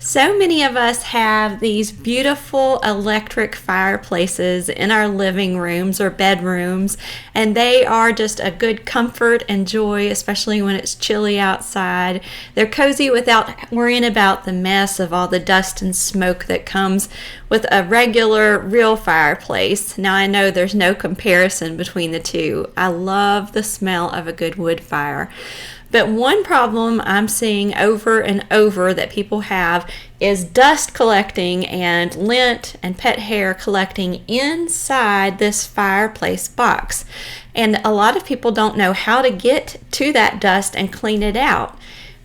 So many of us have these beautiful electric fireplaces in our living rooms or bedrooms, and they are just a good comfort and joy, especially when it's chilly outside. They're cozy without worrying about the mess of all the dust and smoke that comes with a regular, real fireplace. Now, I know there's no comparison between the two. I love the smell of a good wood fire. But one problem I'm seeing over and over that people have is dust collecting and lint and pet hair collecting inside this fireplace box. And a lot of people don't know how to get to that dust and clean it out.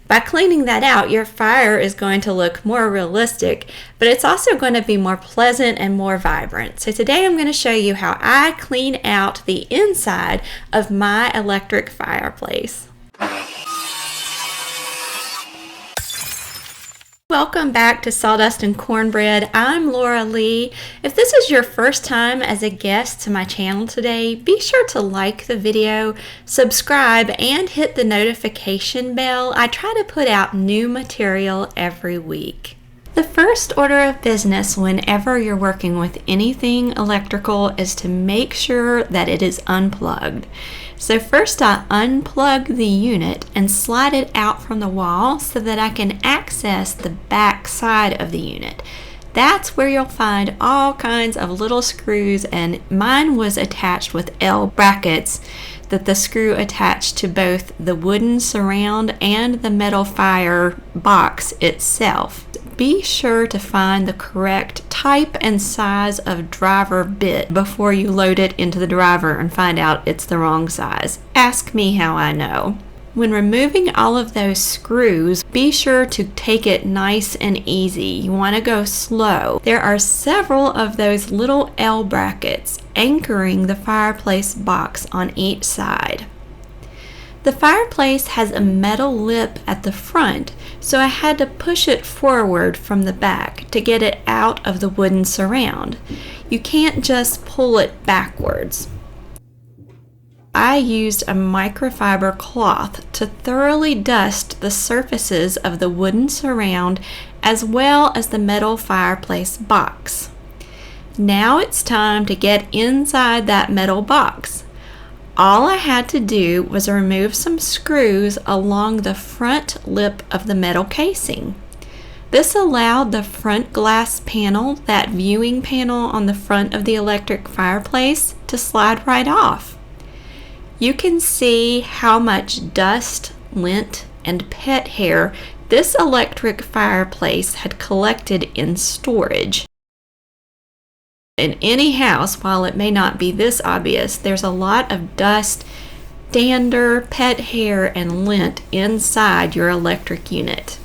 By cleaning that out, your fire is going to look more realistic, but it's also going to be more pleasant and more vibrant. So today I'm going to show you how I clean out the inside of my electric fireplace. Welcome back to Sawdust and Cornbread. I'm Laura Lee. If this is your first time as a guest to my channel today, be sure to like the video, subscribe, and hit the notification bell. I try to put out new material every week. The first order of business whenever you're working with anything electrical is to make sure that it is unplugged. So first I unplug the unit and slide it out from the wall so that I can access the back side of the unit. That's where you'll find all kinds of little screws, and mine was attached with L brackets that the screw attached to both the wooden surround and the metal fire box itself. Be sure to find the correct type and size of driver bit before you load it into the driver and find out it's the wrong size. Ask me how I know. When removing all of those screws, be sure to take it nice and easy. You want to go slow. There are several of those little L brackets anchoring the fireplace box on each side. The fireplace has a metal lip at the front, so I had to push it forward from the back to get it out of the wooden surround. You can't just pull it backwards. I used a microfiber cloth to thoroughly dust the surfaces of the wooden surround as well as the metal fireplace box. Now it's time to get inside that metal box. All I had to do was remove some screws along the front lip of the metal casing. This allowed the front glass panel, that viewing panel on the front of the electric fireplace, to slide right off. You can see how much dust, lint, and pet hair this electric fireplace had collected in storage. In any house, while it may not be this obvious, there's a lot of dust, dander, pet hair, and lint inside your electric unit.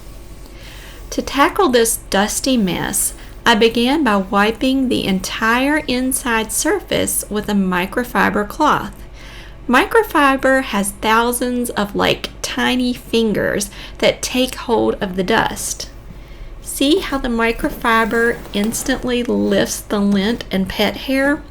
To tackle this dusty mess, I began by wiping the entire inside surface with a microfiber cloth. Microfiber has thousands of tiny fingers that take hold of the dust. See how the microfiber instantly lifts the lint and pet hair?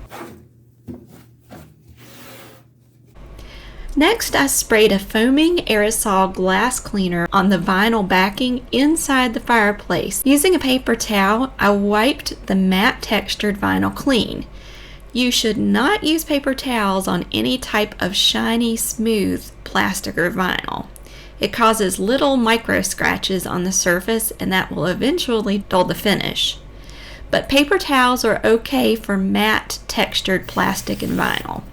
Next, I sprayed a foaming aerosol glass cleaner on the vinyl backing inside the fireplace. Using a paper towel, I wiped the matte textured vinyl clean. You should not use paper towels on any type of shiny, smooth plastic or vinyl. It causes little micro scratches on the surface, and that will eventually dull the finish. But paper towels are okay for matte textured plastic and vinyl.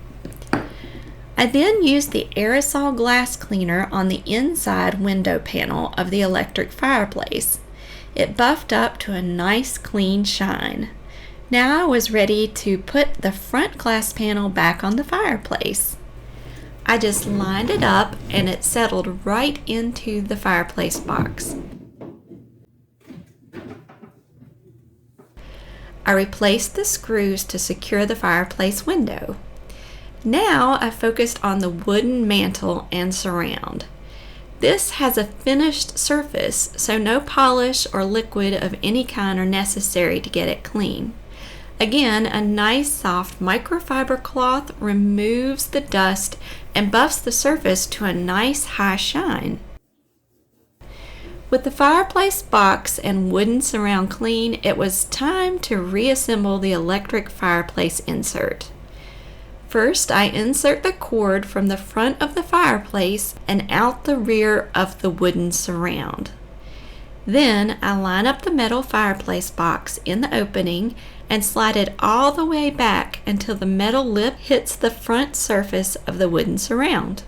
I then used the aerosol glass cleaner on the inside window panel of the electric fireplace. It buffed up to a nice clean shine. Now I was ready to put the front glass panel back on the fireplace. I just lined it up and it settled right into the fireplace box. I replaced the screws to secure the fireplace window. Now I focused on the wooden mantle and surround. This has a finished surface, so no polish or liquid of any kind are necessary to get it clean. Again, a nice soft microfiber cloth removes the dust and buffs the surface to a nice high shine. With the fireplace box and wooden surround clean, it was time to reassemble the electric fireplace insert. First, I insert the cord from the front of the fireplace and out the rear of the wooden surround. Then, I line up the metal fireplace box in the opening and slide it all the way back until the metal lip hits the front surface of the wooden surround.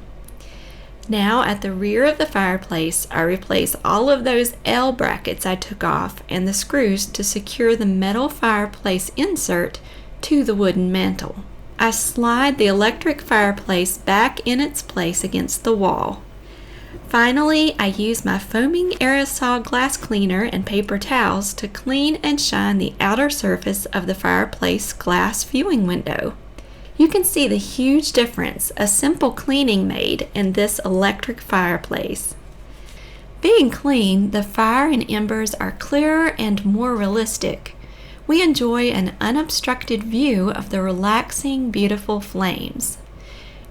Now at the rear of the fireplace, I replace all of those L brackets I took off and the screws to secure the metal fireplace insert to the wooden mantle. I slide the electric fireplace back in its place against the wall. Finally, I use my foaming aerosol glass cleaner and paper towels to clean and shine the outer surface of the fireplace glass viewing window. You can see the huge difference a simple cleaning made in this electric fireplace. Being clean, the fire and embers are clearer and more realistic. We enjoy an unobstructed view of the relaxing, beautiful flames.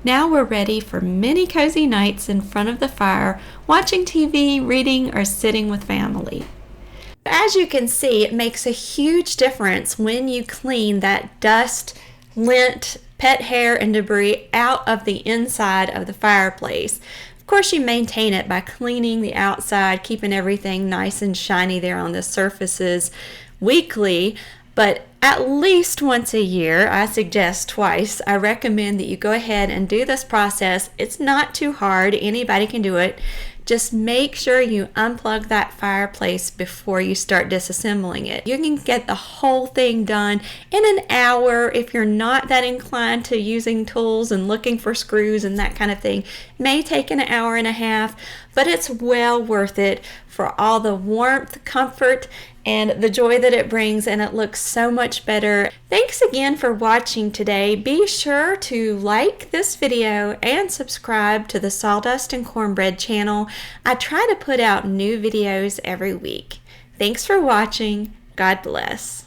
Now we're ready for many cozy nights in front of the fire, watching TV, reading, or sitting with family. As you can see, it makes a huge difference when you clean that dust, lint, pet hair, and debris out of the inside of the fireplace. Of course, you maintain it by cleaning the outside, keeping everything nice and shiny there on the surfaces weekly, but at least once a year, I suggest twice. I recommend that you go ahead and do this process. It's not too hard. Anybody can do it. Just make sure you unplug that fireplace before you start disassembling it. You can get the whole thing done in an hour if you're not that inclined to using tools and looking for screws and that kind of thing. It may take an hour and a half, but it's well worth it for all the warmth, comfort, and the joy that it brings, and it looks so much better. Thanks again for watching today. Be sure to like this video and subscribe to the Sawdust and Cornbread channel. I try to put out new videos every week. Thanks for watching. God bless.